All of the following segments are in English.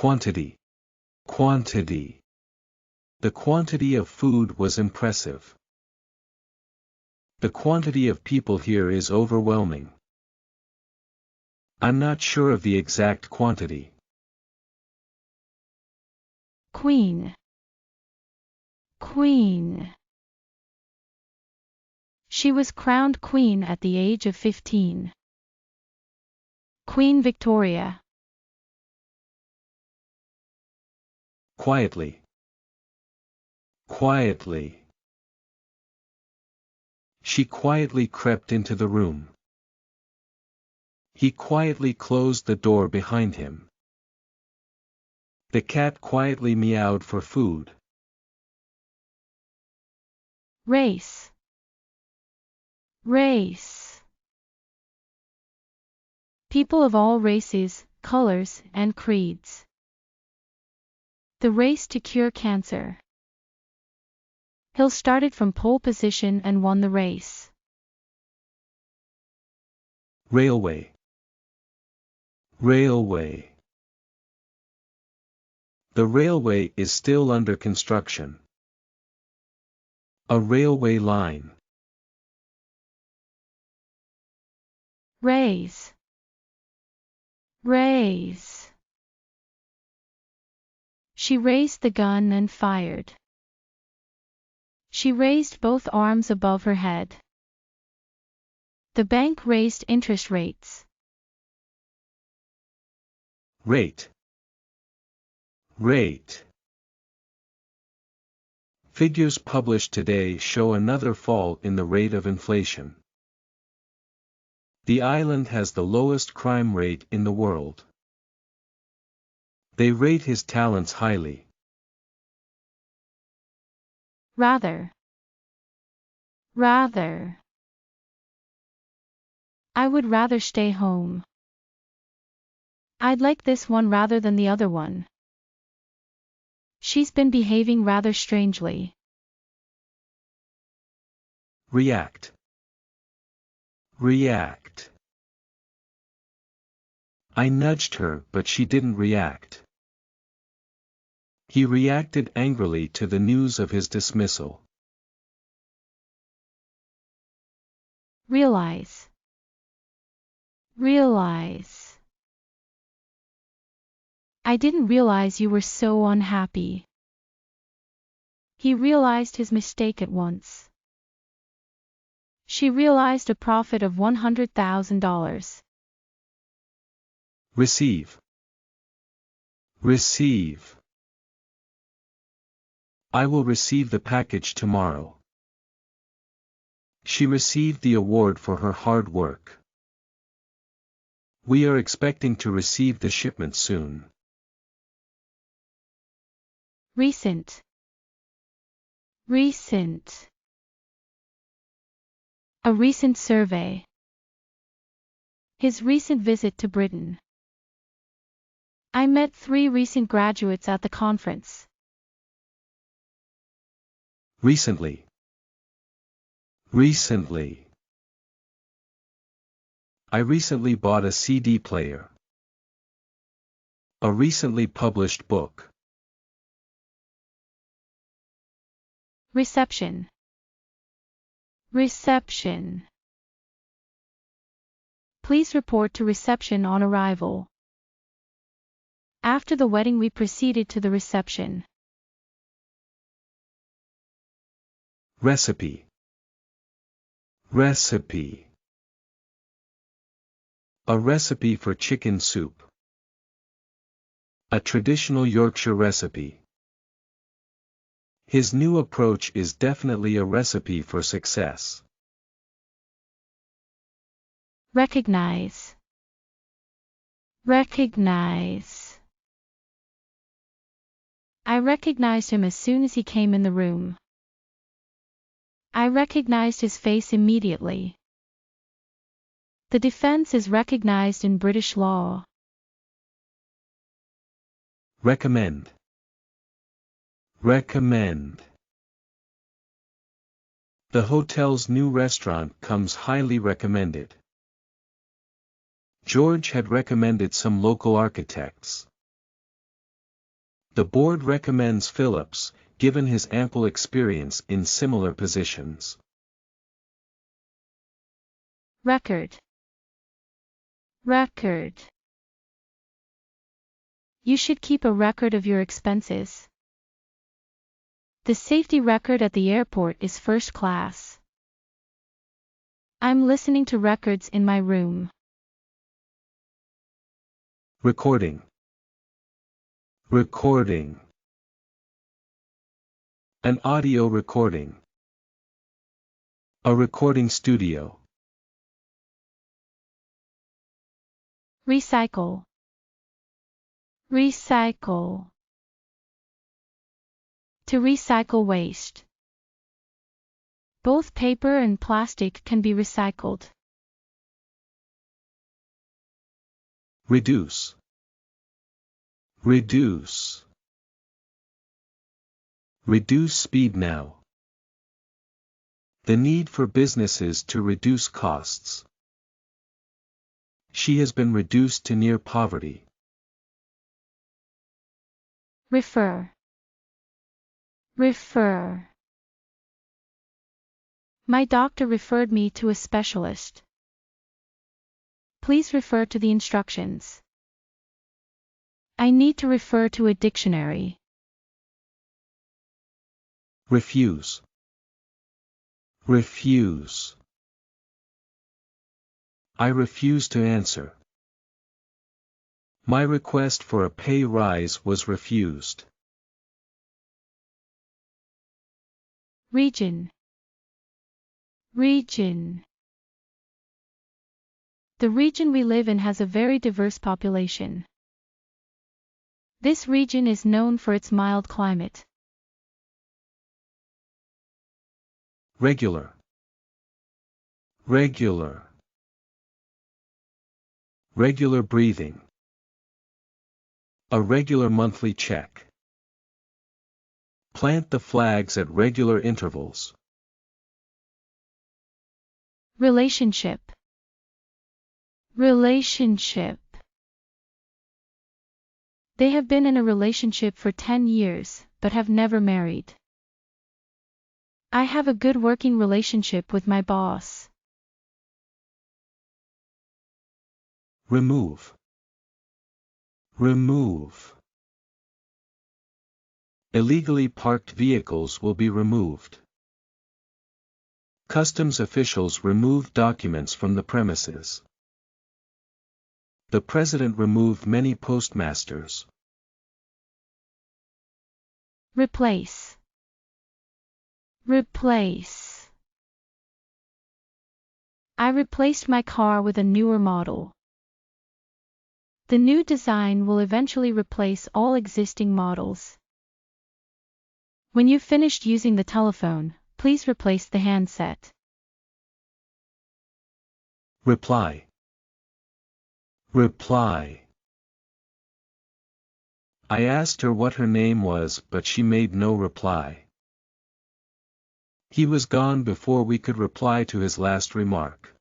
Quantity. Quantity. The quantity of food was impressive. The quantity of people here is overwhelming. I'm not sure of the exact quantity. Queen. Queen. She was crowned queen at the age of 15. Queen Victoria. Quietly. Quietly. She quietly crept into the room. He quietly closed the door behind him. The cat quietly meowed for food. Race. Race. People of all races, colors, and creeds. The race to cure cancer. Hill started from pole position and won the race. Railway. Railway. The railway is still under construction. A railway line. Raise. Raise. She raised the gun and fired. She raised both arms above her head. The bank raised interest rates. Rate. Rate. Figures published today show another fall in the rate of inflation. The island has the lowest crime rate in the world. They rate his talents highly. Rather. Rather. I would rather stay home. I'd like this one rather than the other one. She's been behaving rather strangely. React. React. I nudged her, but she didn't react. He reacted angrily to the news of his dismissal. Realize. Realize. I didn't realize you were so unhappy. He realized his mistake at once. She realized a profit of $100,000. Receive. Receive. I will receive the package tomorrow. She received the award for her hard work. We are expecting to receive the shipment soon. Recent. Recent. A recent survey. His recent visit to Britain. I met 3 recent graduates at the conference. Recently. Recently. I recently bought a CD player. A recently published book. Reception. Reception. Please report to reception on arrival. After the wedding we proceeded to the reception. Recipe. Recipe. A recipe for chicken soup. A traditional Yorkshire recipe. His new approach is definitely a recipe for success. Recognize. Recognize. I recognized him as soon as he came in the room. I recognized his face immediately. The defense is recognized in British law. Recommend. Recommend. The hotel's new restaurant comes highly recommended. George had recommended some local architects. The board recommends Phillips, given his ample experience in similar positions. Record. Record. You should keep a record of your expenses. The safety record at the airport is first class. I'm listening to records in my room. Recording. Recording. An audio recording. A recording studio. Recycle. Recycle. To recycle waste. Both paper and plastic can be recycled. Reduce. Reduce. Reduce speed now. The need for businesses to reduce costs. She has been reduced to near poverty. Refer. Refer. My doctor referred me to a specialist. Please refer to the instructions. I need to refer to a dictionary. Refuse. Refuse. I refuse to answer. My request for a pay rise was refused. Region. Region. The region we live in has a very diverse population. This region is known for its mild climate. Regular. Regular. Regular breathing. A regular monthly check. Plant the flags at regular intervals. Relationship. Relationship. They have been in a relationship for 10 years, but have never married. I have a good working relationship with my boss. Remove. Remove. Illegally parked vehicles will be removed. Customs officials removed documents from the premises. The president removed many postmasters. Replace. Replace. I replaced my car with a newer model. The new design will eventually replace all existing models. When you've finished using the telephone, please replace the handset. Reply. Reply. I asked her what her name was, but she made no reply. He was gone before we could reply to his last remark.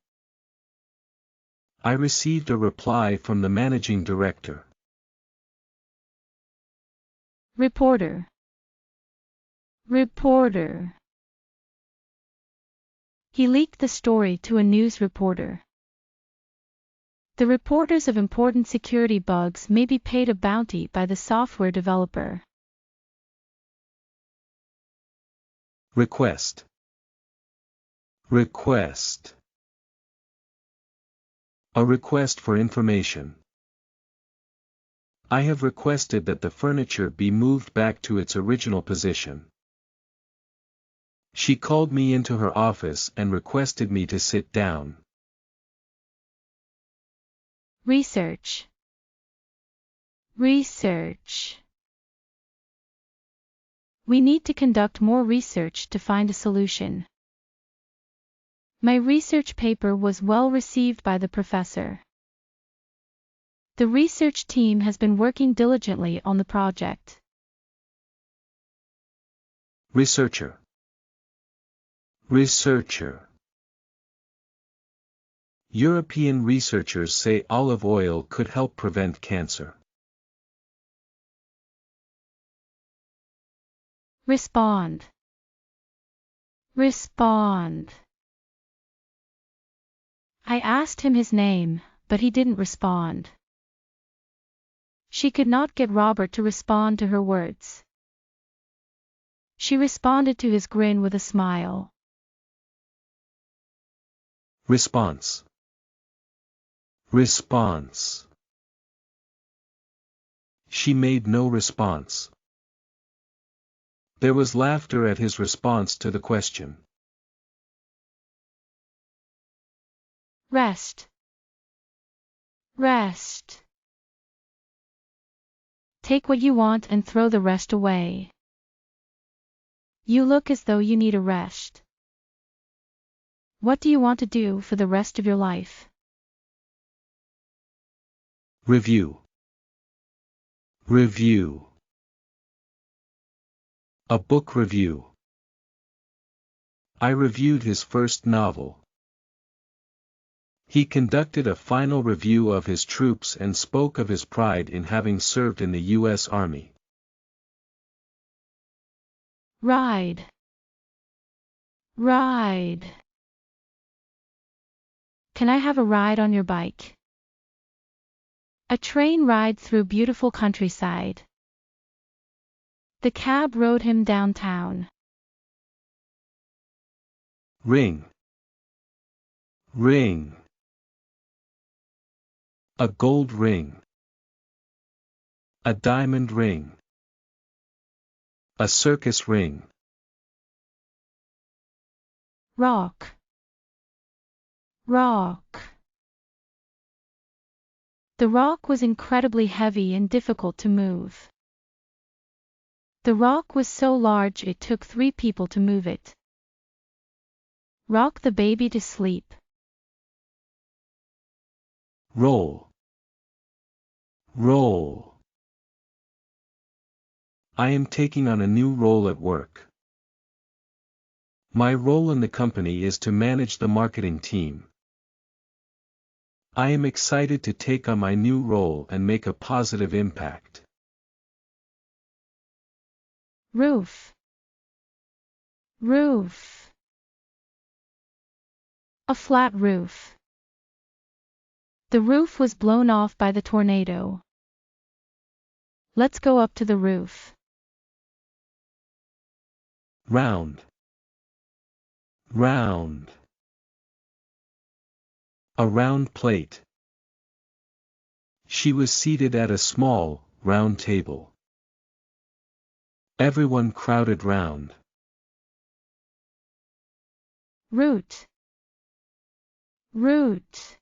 I received a reply from the managing director. Reporter. Reporter. He leaked the story to a news reporter. The reporters of important security bugs may be paid a bounty by the software developer. Request. Request. A request for information. I have requested that the furniture be moved back to its original position. She called me into her office and requested me to sit down. Research. Research. We need to conduct more research to find a solution. My research paper was well received by the professor. The research team has been working diligently on the project. Researcher. Researcher. European researchers say olive oil could help prevent cancer. Respond. Respond. I asked him his name, but he didn't respond. She could not get Robert to respond to her words. She responded to his grin with a smile. Response. Response. She made no response. There was laughter at his response to the question. Rest. Rest. Take what you want and throw the rest away. You look as though you need a rest. What do you want to do for the rest of your life? Review. Review. A book review. I reviewed his first novel. He conducted a final review of his troops and spoke of his pride in having served in the U.S. Army. Ride. Ride. Can I have a ride on your bike? A train ride through beautiful countryside. The cab rode him downtown. Ring. Ring. A gold ring. A diamond ring. A circus ring. Rock. Rock. The rock was incredibly heavy and difficult to move. The rock was so large it took 3 people to move it. Rock the baby to sleep. Roll. Roll. I am taking on a new role at work. My role in the company is to manage the marketing team. I am excited to take on my new role and make a positive impact. Roof. Roof. A flat roof. The roof was blown off by the tornado. Let's go up to the roof. Round. Round. A round plate. She was seated at a small, round table. Everyone crowded round. Route. Route.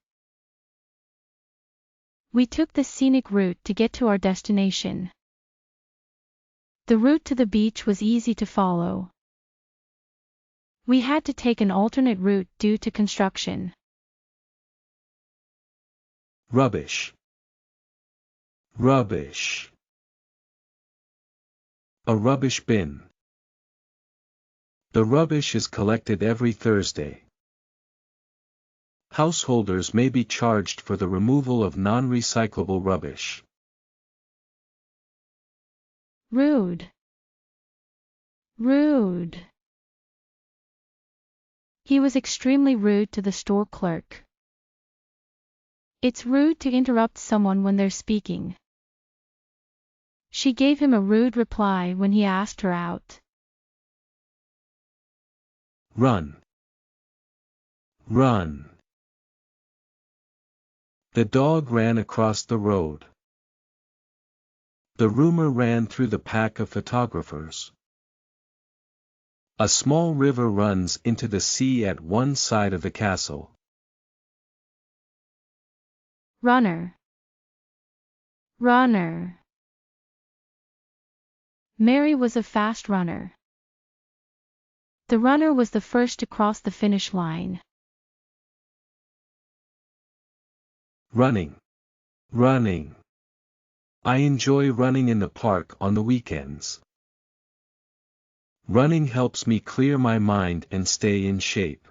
We took the scenic route to get to our destination. The route to the beach was easy to follow. We had to take an alternate route due to construction. Rubbish. Rubbish. A rubbish bin. The rubbish is collected every Thursday. Householders may be charged for the removal of non-recyclable rubbish. Rude. Rude. He was extremely rude to the store clerk. It's rude to interrupt someone when they're speaking. She gave him a rude reply when he asked her out. Run. Run. The dog ran across the road. The rumor ran through the pack of photographers. A small river runs into the sea at one side of the castle. Runner. Runner. Mary was a fast runner. The runner was the first to cross the finish line. Running. Running. I enjoy running in the park on the weekends. Running helps me clear my mind and stay in shape.